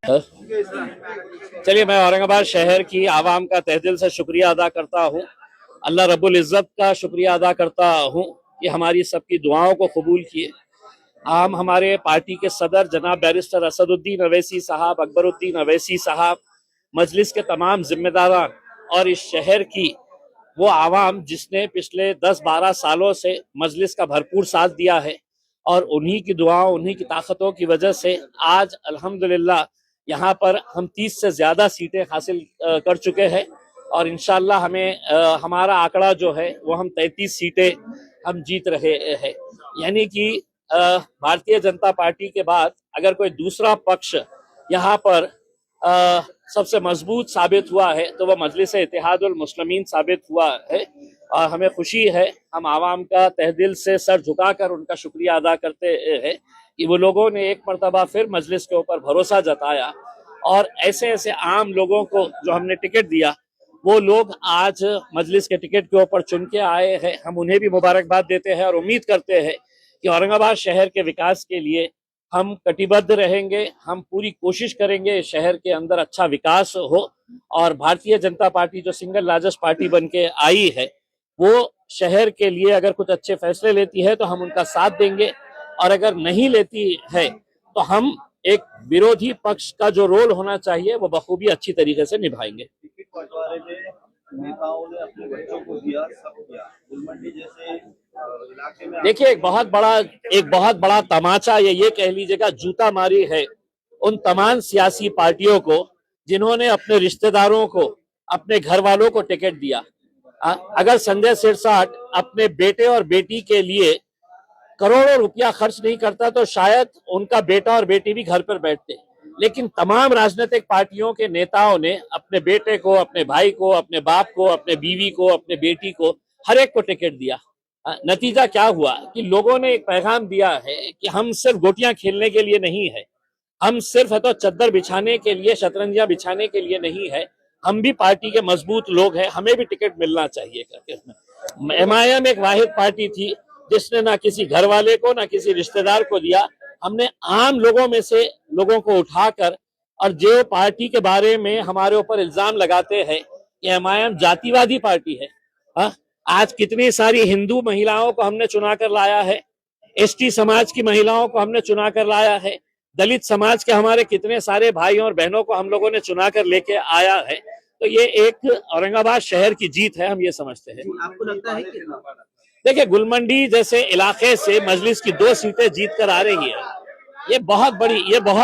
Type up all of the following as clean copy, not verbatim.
चलिए, मैं औरंगाबाद शहर की आवाम का तहे दिल से शुक्रिया अदा करता हूँ। अल्लाह रब्बुल इज़्ज़त का शुक्रिया अदा करता हूँ कि हमारी सबकी दुआओं को कबूल किए। हमारे पार्टी के सदर जनाब बैरिस्टर असदुद्दीन अवैसी साहब, अकबरुद्दीन अवैसी साहब, मजलिस के तमाम जिम्मेदारान और इस शहर की वो आवाम जिसने पिछले 10-12 सालों से मजलिस का भरपूर साथ दिया है, और उन्हीं की दुआओं, उन्हीं की ताकतों की वजह से आज अल्हम्दुलिल्लाह यहाँ पर हम 30 से ज़्यादा सीटें हासिल कर चुके हैं। और इंशाल्लाह हमारा आंकड़ा जो है वो हम 33 सीटें हम जीत रहे हैं। यानी कि भारतीय जनता पार्टी के बाद अगर कोई दूसरा पक्ष यहाँ पर सबसे मजबूत साबित हुआ है तो वह मजलिस इत्तेहादुल मुस्लिमीन साबित हुआ है। और हमें खुशी है, हम आवाम का तहे दिल से सर झुकाकर उनका शुक्रिया अदा करते हैं कि वो लोगों ने एक मरतबा फिर मजलिस के ऊपर भरोसा जताया, और ऐसे ऐसे आम लोगों को जो हमने टिकट दिया वो लोग आज मजलिस के टिकट के ऊपर चुन के आए हैं। हम उन्हें भी मुबारकबाद देते हैं और उम्मीद करते हैं कि औरंगाबाद शहर के विकास के लिए हम कटिबद्ध रहेंगे। हम पूरी कोशिश करेंगे शहर के अंदर अच्छा विकास हो, और भारतीय जनता पार्टी जो सिंगल लार्जेस्ट पार्टी बन के आई है वो शहर के लिए अगर कुछ अच्छे फैसले लेती है तो हम उनका साथ देंगे, और अगर नहीं लेती है तो हम एक विरोधी पक्ष का जो रोल होना चाहिए वो बखूबी अच्छी तरीके से निभाएंगे। बंटवारे में नेताओं ने अपने बच्चों को दिया, सब किया। गुलमंडी जैसे इलाके में देखिए, एक बहुत बड़ा तमाचा ये कह लीजिएगा जूता मारी है उन तमाम सियासी पार्टियों को जिन्होंने अपने रिश्तेदारों को, अपने घर वालों को टिकट दिया। अगर संजय सिरसाट अपने बेटे और बेटी के लिए करोड़ों रुपया खर्च नहीं करता तो शायद उनका बेटा और बेटी भी घर पर बैठते। लेकिन तमाम राजनीतिक पार्टियों के नेताओं ने अपने बेटे को, अपने भाई को, अपने बाप को, अपने बीवी को, अपने बेटी को, हर एक को टिकट दिया। नतीजा क्या हुआ कि लोगों ने एक पैगाम दिया है कि हम सिर्फ गोटियां खेलने के लिए नहीं है, हम सिर्फ है तो चद्दर बिछाने के लिए, शतरंजियां बिछाने के लिए नहीं है, हम भी पार्टी के मजबूत लोग हैं, हमें भी टिकट मिलना चाहिए करके। एमआईएम एक वाहिद पार्टी थी जिसने ना किसी घर वाले को ना किसी रिश्तेदार को दिया। हमने आम लोगों में से लोगों को उठाकर, और जो पार्टी के बारे में हमारे ऊपर इल्जाम लगाते हैं कि एमआईएम जातिवादी पार्टी है, आज कितनी सारी हिंदू महिलाओं को हमने चुना कर लाया है, एसटी समाज की महिलाओं को हमने चुना कर लाया है, दलित समाज के हमारे कितने सारे भाइयों और बहनों को हम लोगों ने चुना कर लेके आया है। तो ये एक औरंगाबाद शहर की जीत है, हम ये समझते हैं। आपको लगता है कि देखिए, गुलमंडी जैसे इलाके से मजलिस की 2 सीटें जीत कर आ रही है, ये बहुत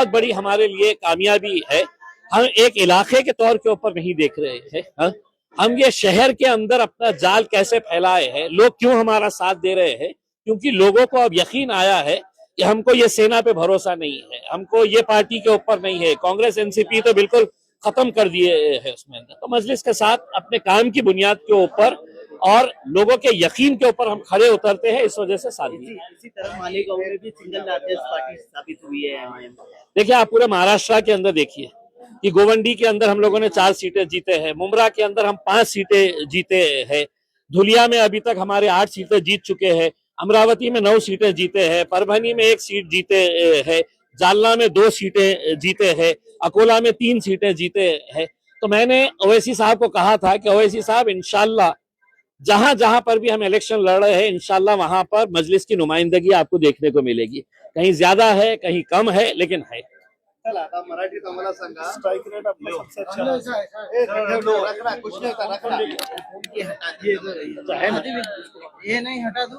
बड़ी हमारे लिए कामयाबी है। हम एक इलाके के तौर के ऊपर नहीं देख रहे हैं, हम ये शहर के अंदर अपना जाल कैसे फैलाए हैं, लोग क्यों हमारा साथ दे रहे हैं, क्योंकि लोगों को अब यकीन आया है कि हमको ये सेना पे भरोसा नहीं है, हमको ये पार्टी के ऊपर नहीं है। कांग्रेस एनसीपी तो बिल्कुल खत्म कर दिए है उसमें अंदर। तो मजलिस के साथ अपने काम की बुनियाद के ऊपर और लोगों के यकीन के ऊपर हम खड़े उतरते हैं, इस वजह से साथ दिए। इसी तरह मालेगांव में भी सिंगल लार्जेस्ट पार्टी स्थापित हुई है एमआईएम। देखिए, आप पूरे महाराष्ट्र के अंदर देखिए कि गोवंडी के अंदर हम लोगों ने 4 सीटें जीते हैं, मुमरा के अंदर हम 5 सीटें जीते हैं, धुलिया में अभी तक हमारे 8 सीटें जीत चुके हैं, अमरावती में 9 सीटें जीते हैं, परभनी में 1 सीट जीते हैं, जालना में 2 सीटें जीते हैं, अकोला में 3 सीटें जीते हैं। तो मैंने ओवैसी साहब को कहा था कि ओवैसी साहब, इंशाल्लाह जहां जहां पर भी हम इलेक्शन लड़ रहे हैं, इंशाल्लाह वहां पर मजलिस की नुमाइंदगी आपको देखने को मिलेगी। कहीं ज्यादा है, कहीं कम है, लेकिन है। चला आता मराठीत आम्हाला सांगा। स्ट्राइक रेट आपला सबसे अच्छा है। कुछ नहीं, ये नहीं हटा दो।